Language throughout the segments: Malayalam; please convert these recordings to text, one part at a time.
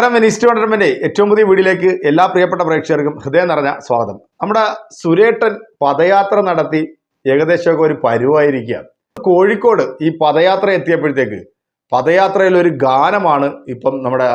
മലയാളം വെനീസ് ടൂർണമെന്റ് ഏറ്റവും പുതിയ വീഡിയോയിലേക്ക് എല്ലാ പ്രിയപ്പെട്ട പ്രേക്ഷകർക്കും ഹൃദയം നിറഞ്ഞ സ്വാഗതം. നമ്മുടെ സുരേട്ടൻ പദയാത്ര നടത്തി ഏകദേശമൊക്കെ ഒരു പരുവായിരിക്കുക. കോഴിക്കോട് ഈ പദയാത്ര എത്തിയപ്പോഴത്തേക്ക് പദയാത്രയിൽ ഒരു ഗാനമാണ് ഇപ്പം നമ്മുടെ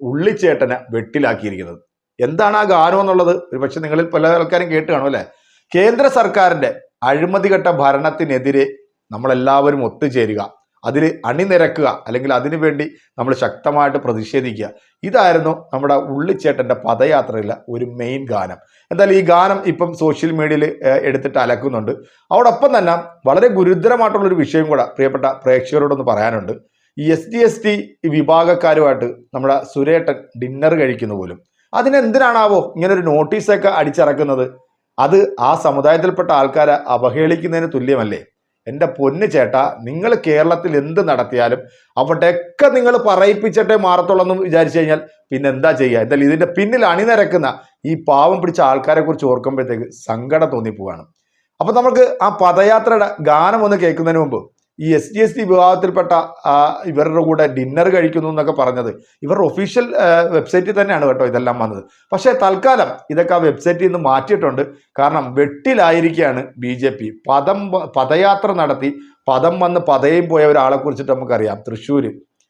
ഉള്ളിച്ചേട്ടനെ വെട്ടിലാക്കിയിരിക്കുന്നത്. എന്താണ് ആ ഗാനം എന്നുള്ളത് ഒരു പക്ഷെ നിങ്ങളിൽ പല ആൾക്കാരും കേട്ട് കാണും അല്ലെ. കേന്ദ്ര സർക്കാരിന്റെ അഴിമതിഘട്ട ഭരണത്തിനെതിരെ നമ്മളെല്ലാവരും ഒത്തുചേരുക, അതിൽ അണിനിരക്കുക, അല്ലെങ്കിൽ അതിനു വേണ്ടി നമ്മൾ ശക്തമായിട്ട് പ്രതിഷേധിക്കുക. ഇതായിരുന്നു നമ്മുടെ ഉള്ളിച്ചേട്ടൻ്റെ പദയാത്രയിലെ ഒരു മെയിൻ ഗാനം. എന്തായാലും ഈ ഗാനം ഇപ്പം സോഷ്യൽ മീഡിയയിൽ എടുത്തിട്ട് അലക്കുന്നുണ്ട്. അതോടൊപ്പം തന്നെ വളരെ ഗുരുതരമായിട്ടുള്ളൊരു വിഷയം കൂടെ പ്രിയപ്പെട്ട പ്രേക്ഷകരോടൊന്ന് പറയാനുണ്ട്. ഈ ST വിഭാഗക്കാരുമായിട്ട് നമ്മുടെ സുരേട്ടൻ ഡിന്നർ കഴിക്കുന്ന പോലും അതിനെന്തിനാണാവോ ഇങ്ങനൊരു നോട്ടീസൊക്കെ അടിച്ചിറക്കുന്നത്? അത് ആ സമുദായത്തിൽപ്പെട്ട ആൾക്കാരെ അവഹേളിക്കുന്നതിന് തുല്യമല്ലേ? എൻ്റെ പൊന്ന് ചേട്ടാ, നിങ്ങൾ കേരളത്തിൽ എന്ത് നടത്തിയാലും അവിടെയൊക്കെ നിങ്ങൾ പറയിപ്പിച്ചിട്ടേ മാറത്തുള്ളൂ വിചാരിച്ചു കഴിഞ്ഞാൽ പിന്നെ എന്താ ചെയ്യുക? എന്തായാലും ഇതിൻ്റെ പിന്നിൽ അണിനിരക്കുന്ന ഈ പാവം പിടിച്ച ആൾക്കാരെ കുറിച്ച് ഓർക്കുമ്പോഴത്തേക്ക് സങ്കടം തോന്നിപ്പോവാണ്. അപ്പം നമുക്ക് ആ പദയാത്രയുടെ ഗാനം ഒന്ന് കേൾക്കുന്നതിന് മുമ്പ് ഈ ST വിഭാഗത്തിൽപ്പെട്ട ഇവരുടെ കൂടെ ഡിന്നർ കഴിക്കുന്നു എന്നൊക്കെ പറഞ്ഞത് ഇവരുടെ ഒഫീഷ്യൽ വെബ്സൈറ്റിൽ തന്നെയാണ് കേട്ടോ ഇതെല്ലാം വന്നത്. പക്ഷേ തൽക്കാലം ഇതൊക്കെ ആ വെബ്സൈറ്റിൽ നിന്ന് മാറ്റിയിട്ടുണ്ട്. കാരണം വെട്ടിലായിരിക്കുകയാണ് BJP. പദയാത്ര നടത്തി പദം വന്ന് പതയും പോയ ഒരാളെ കുറിച്ചിട്ട് നമുക്കറിയാം. തൃശ്ശൂർ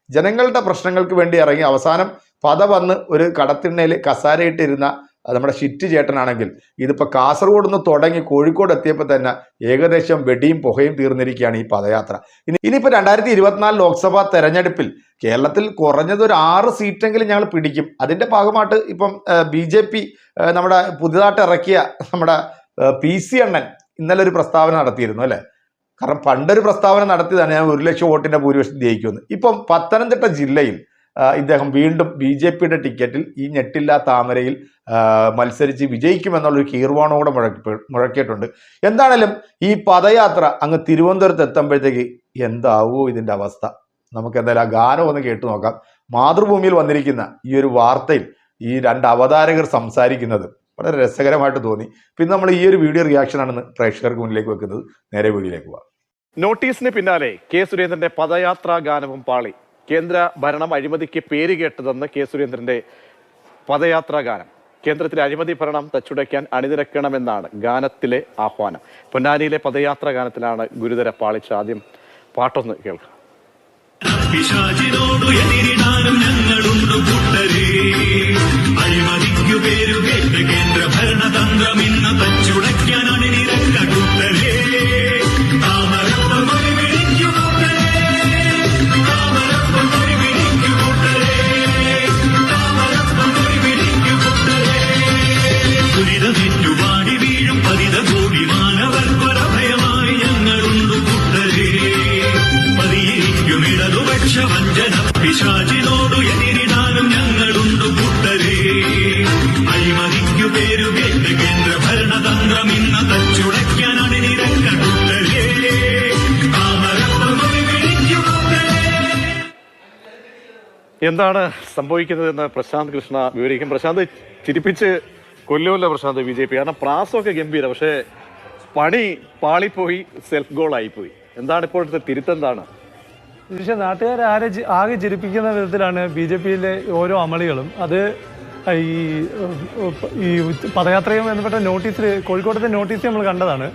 ജനങ്ങളുടെ പ്രശ്നങ്ങൾക്ക് വേണ്ടി ഇറങ്ങി അവസാനം പത വന്ന് ഒരു കടത്തിണ്ണയിൽ കസാരയിട്ടിരുന്ന നമ്മുടെ ഷിറ്റ് ചേട്ടനാണെങ്കിൽ ഇതിപ്പോൾ കാസർഗോഡ് നിന്ന് തുടങ്ങി കോഴിക്കോട് എത്തിയപ്പോൾ തന്നെ ഏകദേശം വെടിയും പുകയും തീർന്നിരിക്കുകയാണ് ഈ പദയാത്ര. ഇനിയിപ്പോൾ 2024 ലോക്സഭാ തെരഞ്ഞെടുപ്പിൽ കേരളത്തിൽ കുറഞ്ഞത് ഒരു 6 സീറ്റെങ്കിലും ഞങ്ങൾ പിടിക്കും. അതിൻ്റെ ഭാഗമായിട്ട് ഇപ്പം BJP നമ്മുടെ പുതിയതായിട്ട് ഇറക്കിയ നമ്മുടെ PC അണ്ണൻ ഇന്നലെ ഒരു പ്രസ്താവന നടത്തിയിരുന്നു അല്ലേ. കാരണം പണ്ടൊരു പ്രസ്താവന നടത്തിയതാണ് ഞാൻ 1 ലക്ഷം വോട്ടിൻ്റെ ഭൂരിപക്ഷം ജയിക്കുമെന്ന്. ഇപ്പം പത്തനംതിട്ട ജില്ലയിൽ ഇദ്ദേഹം വീണ്ടും BJPയുടെ ടിക്കറ്റിൽ ഈ ഞെട്ടില്ലാ താമരയിൽ മത്സരിച്ച് വിജയിക്കുമെന്നുള്ളൊരു കീർവാണോടെ മുഴക്കിയിട്ടുണ്ട്. എന്താണേലും ഈ പദയാത്ര അങ്ങ് തിരുവനന്തപുരത്ത് എത്തുമ്പോഴത്തേക്ക് എന്താവോ ഇതിൻ്റെ അവസ്ഥ? നമുക്ക് എന്തായാലും ആ ഗാനം ഒന്ന് കേട്ടു നോക്കാം. മാതൃഭൂമിയിൽ വന്നിരിക്കുന്ന ഈ ഒരു വാർത്തയിൽ ഈ 2 അവതാരകർ സംസാരിക്കുന്നത് വളരെ രസകരമായിട്ട് തോന്നി. പിന്നെ നമ്മൾ ഈ ഒരു വീഡിയോ റിയാക്ഷനാണെന്ന് പ്രേക്ഷകർക്ക് മുന്നിലേക്ക് വെക്കുന്നത്. നേരെ വീഡിയോയിലേക്ക് പോവാം. നോട്ടീസിന് പിന്നാലെ K. സുരേന്ദ്രന്റെ പദയാത്രാ ഗാനവും പാളി. കേന്ദ്ര ഭരണം അഴിമതിക്ക് പേര് കേട്ടതെന്ന് K. സുരേന്ദ്രന്റെ പദയാത്രാ ഗാനം. കേന്ദ്രത്തിലെ അഴിമതി ഭരണം തച്ചുടയ്ക്കാൻ അണിനിരക്കണമെന്നാണ് ഗാനത്തിലെ ആഹ്വാനം. പൊന്നാനിയിലെ പദയാത്രാ ഗാനത്തിലാണ് ഗുരുതര പാളിച്ച. ആദ്യം പാട്ടൊന്ന് കേൾക്കാം. കേന്ദ്ര ഭരണതന്ത്രം ഇന്ന് തച്ചുടയ്ക്കാൻ അണിനിരക്ക കൂട്ടരേ. ദുരിതമേറ്റുപാടി വീഴും പതിത കോടി മാനവർക്കൊരഭയമായി ഞങ്ങളുണ്ട് കൂട്ടരേ. പതിയിരിക്കും ഇടതുപക്ഷ വഞ്ചന പിശാചിനോടു എതിരിടാനും ഞങ്ങളുണ്ട് കൂട്ടരേ. അഴിമതിക്കു പേരുകേട്ട് കേന്ദ്ര ഭരണതന്ത്രം ഇന്ന് തച്ചുടയ്ക്കാൻ അണിനിരക്ക കൂട്ടരേ. എന്താണ് സംഭവിക്കുന്നതെന്ന് പ്രശാന്ത് കൃഷ്ണ വിവരിക്കും. പ്രശാന്ത് ചിരിപ്പിച്ച് കൊല്ലുമല്ല പ്രശാന്ത് BJP. കാരണം പ്രാസമൊക്കെ ഗംഭീരം, പക്ഷേ പണി പാളിപ്പോയി, സെൽഫ് ഗോൾ ആയിപ്പോയി. എന്താണ് ഇപ്പോഴത്തെ തിരുത്തെന്താണ്? പക്ഷേ നാട്ടുകാരെ ആകെ ചിരിപ്പിക്കുന്ന വിധത്തിലാണ് BJPയിലെ ഓരോ അമളികളും. അത് ഈ പദയാത്രയും ബന്ധപ്പെട്ട നോട്ടീസിൽ കോഴിക്കോട്ടത്തെ നോട്ടീസ് നമ്മൾ കണ്ടതാണ്.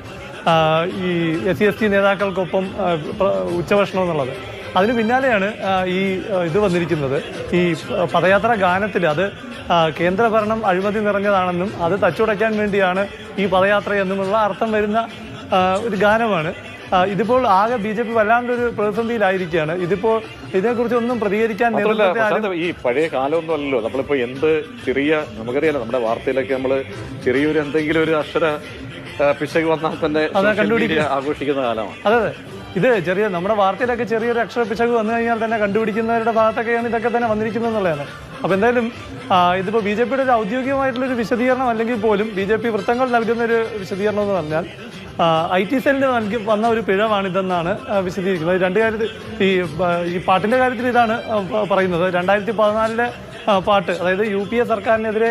ഈ SC നേതാക്കൾക്കൊപ്പം ഉച്ചഭക്ഷണം എന്നുള്ളത്. അതിന് പിന്നാലെയാണ് ഈ ഇത് വന്നിരിക്കുന്നത്. ഈ പദയാത്രാ ഗാനത്തിൽ അത് കേന്ദ്ര ഭരണം അഴിമതി നിറഞ്ഞതാണെന്നും അത് തച്ചുടയ്ക്കാൻ വേണ്ടിയാണ് ഈ പദയാത്ര എന്നുമുള്ള അർത്ഥം വരുന്ന ഒരു ഗാനമാണ്. ഇതിപ്പോൾ ആകെ BJP വല്ലാണ്ടൊരു പ്രതിസന്ധിയിലായിരിക്കുകയാണ്. ഇതിപ്പോൾ ഇതിനെക്കുറിച്ച് ഒന്നും പ്രതികരിക്കാൻ ഈ പഴയ കാലമൊന്നും അല്ലല്ലോ. നമ്മളിപ്പോൾ എന്ത് നമുക്കറിയാലോ, നമ്മുടെ വാർത്തയിലൊക്കെ നമ്മൾ ചെറിയൊരു എന്തെങ്കിലും ഒരു അക്ഷര പിശക് വന്നാൽ തന്നെ ആഘോഷിക്കുന്ന കാലമാണ്. അതെ, ഇത് നമ്മുടെ വാർത്തയിലൊക്കെ ചെറിയൊരു അക്ഷര പിശക് വന്നു കഴിഞ്ഞാൽ തന്നെ കണ്ടുപിടിക്കുന്നവരുടെ ഭാഗത്തൊക്കെയാണ് ഇതൊക്കെ തന്നെ വന്നിരിക്കുന്നത് എന്നുള്ളതാണ്. അപ്പോൾ എന്തായാലും ഇതിപ്പോൾ BJPയുടെ ഒരു ഔദ്യോഗികമായിട്ടുള്ളൊരു വിശദീകരണം അല്ലെങ്കിൽ പോലും BJP വൃത്തങ്ങൾ നൽകുന്നൊരു വിശദീകരണം എന്ന് പറഞ്ഞാൽ IT സെല്ലിന് വന്ന ഒരു പിഴവാണിതെന്നാണ് വിശദീകരിക്കുന്നത്. 2 കാര്യത്തിൽ ഈ പാട്ടിൻ്റെ കാര്യത്തിൽ ഇതാണ് പറയുന്നത്. 2014 പാട്ട്, അതായത് UPA സർക്കാരിനെതിരെ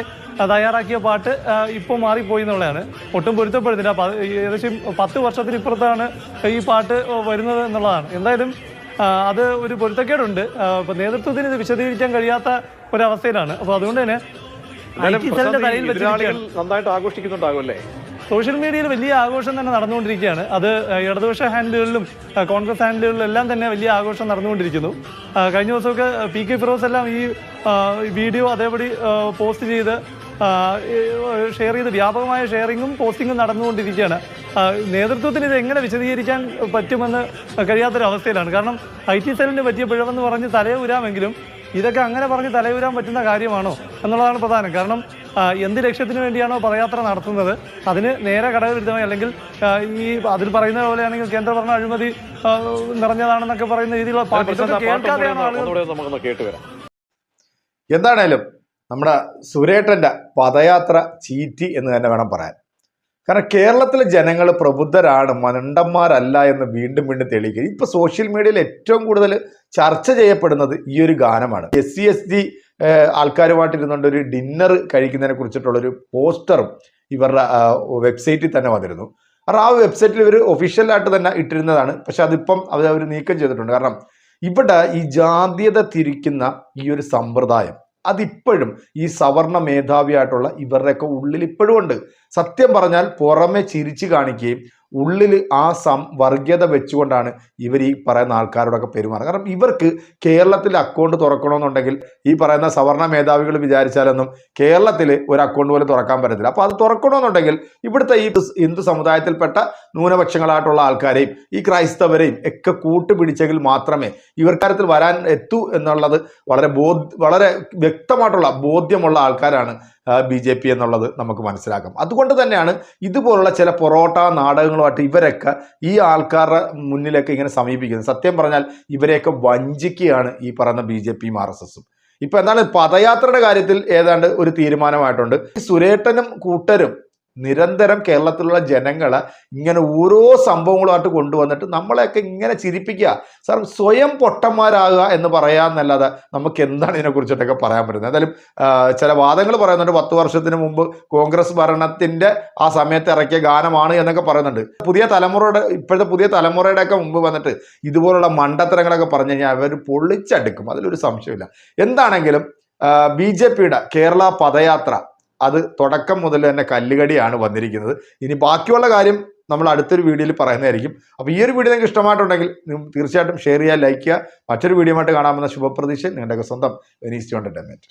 തയ്യാറാക്കിയ പാട്ട് ഇപ്പോൾ മാറിപ്പോയി എന്നുള്ളതാണ്. ഒട്ടും പൊരുത്തപ്പെടുന്നില്ല. ഏകദേശം 10 വർഷത്തിനിപ്പുറത്താണ് ഈ പാട്ട് വരുന്നത് എന്നുള്ളതാണ്. എന്തായാലും അത് ഒരു പൊരുത്തക്കേടുണ്ട്. ഇപ്പം നേതൃത്വത്തിന് ഇത് വിശദീകരിക്കാൻ കഴിയാത്ത ഒരവസ്ഥയിലാണ്. അപ്പോൾ അതുകൊണ്ട് തന്നെ IT സെല്ലിന്റെ തലയിൽ വെച്ചിരിക്കുകയാണ്. നന്നായിട്ട് ആഘോഷിക്കുന്നുണ്ടാകും അല്ലേ? സോഷ്യൽ മീഡിയയിൽ വലിയ ആഘോഷം തന്നെ നടന്നുകൊണ്ടിരിക്കുകയാണ്. അത് ഇടതുപക്ഷ ഹാൻഡിലുകളിലും കോൺഗ്രസ് ഹാൻഡിലുകളിലും എല്ലാം തന്നെ വലിയ ആഘോഷം നടന്നുകൊണ്ടിരിക്കുന്നു. കഴിഞ്ഞ ദിവസമൊക്കെ PK ഫിറോസ് എല്ലാം ഈ വീഡിയോ അതേപടി പോസ്റ്റ് ചെയ്ത് ഷെയർ ചെയ്ത് വ്യാപകമായ ഷെയറിങ്ങും പോസ്റ്റിങ്ങും നടന്നുകൊണ്ടിരിക്കുകയാണ്. നേതൃത്വത്തിന് ഇത് എങ്ങനെ വിശദീകരിക്കാൻ പറ്റുമെന്ന് കഴിയാത്തൊരവസ്ഥയിലാണ്. കാരണം IT സെല്ലിന് പറ്റിയ പിഴവെന്ന് പറഞ്ഞ് തലയൂരാമെങ്കിലും ഇതൊക്കെ അങ്ങനെ പറഞ്ഞ് തലയൂരാൻ പറ്റുന്ന കാര്യമാണോ എന്നുള്ളതാണ് പ്രധാനം. കാരണം എന്ത് ലക്ഷ്യത്തിന് വേണ്ടിയാണോ പദയാത്ര നടത്തുന്നത് അതിന് നേരെ ഘടകവിരുദ്ധമായി, അല്ലെങ്കിൽ ഈ അതിൽ പറയുന്ന പോലെയാണെങ്കിൽ കേന്ദ്രഭരണ അഴിമതി നിറഞ്ഞതാണെന്നൊക്കെ പറയുന്ന രീതിയിലുള്ള കേൾക്കാതെയാണ് ആളുകൾ. എന്താണേലും നമ്മുടെ സുരേട്ടന്റെ പദയാത്ര ചീറ്റി എന്ന് തന്നെ വേണം പറയാൻ. കാരണം കേരളത്തിലെ ജനങ്ങൾ പ്രബുദ്ധരാണ്, മണ്ടന്മാരല്ല എന്ന് വീണ്ടും വീണ്ടും തെളിയിക്കുക. ഇപ്പൊ സോഷ്യൽ മീഡിയയിൽ ഏറ്റവും കൂടുതൽ ചർച്ച ചെയ്യപ്പെടുന്നത് ഈ ഒരു ഗാനമാണ്. SC/ST ആൾക്കാരുമായിട്ടിരുന്നുകൊണ്ട് ഒരു ഡിന്നർ കഴിക്കുന്നതിനെ കുറിച്ചിട്ടുള്ളൊരു പോസ്റ്ററും ഇവരുടെ വെബ്സൈറ്റിൽ തന്നെ വന്നിരുന്നു. കാരണം ആ വെബ്സൈറ്റിൽ ഇവർ ഒഫീഷ്യലായിട്ട് തന്നെ ഇട്ടിരുന്നതാണ്. പക്ഷെ അതിപ്പം അവർ നീക്കം ചെയ്തിട്ടുണ്ട്. കാരണം ഇവിടെ ഈ ജാതീയത തിരിക്കുന്ന ഈ ഒരു സമ്പ്രദായം അതിപ്പോഴും ഈ സവർണ മേധാവിയായിട്ടുള്ള ഇവരുടെയൊക്കെ ഉള്ളിൽ ഇപ്പോഴും ഉണ്ട്. സത്യം പറഞ്ഞാൽ പുറമെ ചിരിച്ചു കാണിക്കുകയും ഉള്ളിൽ ആ വർഗീയത വെച്ചുകൊണ്ടാണ് ഇവർ ഈ പറയുന്ന ആൾക്കാരോടൊക്കെ പെരുമാറുക. കാരണം ഇവർക്ക് കേരളത്തിൽ അക്കൗണ്ട് തുറക്കണമെന്നുണ്ടെങ്കിൽ ഈ പറയുന്ന സവർണ മേധാവികൾ വിചാരിച്ചാലൊന്നും കേരളത്തിൽ ഒരു അക്കൗണ്ട് പോലും തുറക്കാൻ പറ്റത്തില്ല. അപ്പോൾ അത് തുറക്കണമെന്നുണ്ടെങ്കിൽ ഇവിടുത്തെ ഈ ഹിന്ദു സമുദായത്തിൽപ്പെട്ട ന്യൂനപക്ഷങ്ങളായിട്ടുള്ള ആൾക്കാരെയും ഈ ക്രൈസ്തവരെയും ഒക്കെ കൂട്ടുപിടിച്ചെങ്കിൽ മാത്രമേ ഇവർക്കാര്യത്തിൽ വരാൻ എത്തൂ എന്നുള്ളത് വളരെ വ്യക്തമായിട്ടുള്ള ബോധ്യമുള്ള ആൾക്കാരാണ് BJP എന്നുള്ളത് നമുക്ക് മനസ്സിലാക്കാം. അതുകൊണ്ട് തന്നെയാണ് ഇതുപോലുള്ള ചില പൊറോട്ട നാടകങ്ങളുമായിട്ട് ഇവരൊക്കെ ഈ ആൾക്കാരുടെ മുന്നിലേക്ക് ഇങ്ങനെ സമീപിക്കുന്നത്. സത്യം പറഞ്ഞാൽ ഇവരെയൊക്കെ വഞ്ചിക്കുകയാണ് ഈ പറയുന്ന BJPയും RSSും. ഇപ്പൊ എന്താണ് പദയാത്രയുടെ കാര്യത്തിൽ ഏതാണ്ട് ഒരു തീരുമാനമായിട്ടുണ്ട്. സുരേട്ടനും കൂട്ടരും നിരന്തരം കേരളത്തിലുള്ള ജനങ്ങളെ ഇങ്ങനെ ഓരോ സംഭവങ്ങളുമായിട്ട് കൊണ്ടുവന്നിട്ട് നമ്മളെയൊക്കെ ഇങ്ങനെ ചിരിപ്പിക്കുക. സാർ സ്വയം പൊട്ടന്മാരാകുക എന്ന് പറയാന്നല്ലാതെ നമുക്ക് എന്താണ് ഇതിനെക്കുറിച്ചിട്ടൊക്കെ പറയാൻ പറ്റുന്നത്. എന്തായാലും ചില വാദങ്ങൾ പറയുന്നുണ്ട്. 10 വർഷത്തിന് മുമ്പ് കോൺഗ്രസ് ഭരണത്തിന്റെ ആ സമയത്ത് ഇറക്കിയ ഗാനമാണ് എന്നൊക്കെ പറയുന്നുണ്ട്. ഇപ്പോഴത്തെ പുതിയ തലമുറയുടെയൊക്കെ മുമ്പ് വന്നിട്ട് ഇതുപോലുള്ള മണ്ടത്തരങ്ങളൊക്കെ പറഞ്ഞു കഴിഞ്ഞാൽ അവർ പൊള്ളിച്ചടുക്കും, അതിലൊരു സംശയമില്ല. എന്താണെങ്കിലും BJPയുടെ കേരള പദയാത്ര അത് തുടക്കം മുതൽ തന്നെ കല്ലുകടിയാണ് വന്നിരിക്കുന്നത്. ഇനി ബാക്കിയുള്ള കാര്യം നമ്മൾ അടുത്തൊരു വീഡിയോയിൽ പറയുന്നതായിരിക്കും. അപ്പോൾ ഈ ഒരു വീഡിയോ നിങ്ങൾക്ക് ഇഷ്ടമായിട്ടുണ്ടെങ്കിൽ തീർച്ചയായിട്ടും ഷെയർ ചെയ്യുക, ലൈക്ക് ചെയ്യുക. മറ്റൊരു വീഡിയോ ആയിട്ട് കാണാമെന്ന ശുഭപ്രതീക്ഷ നിങ്ങളുടെയൊക്കെ സ്വന്തം വെനീസ് എൻ്റർടൈൻമെൻറ്റ്.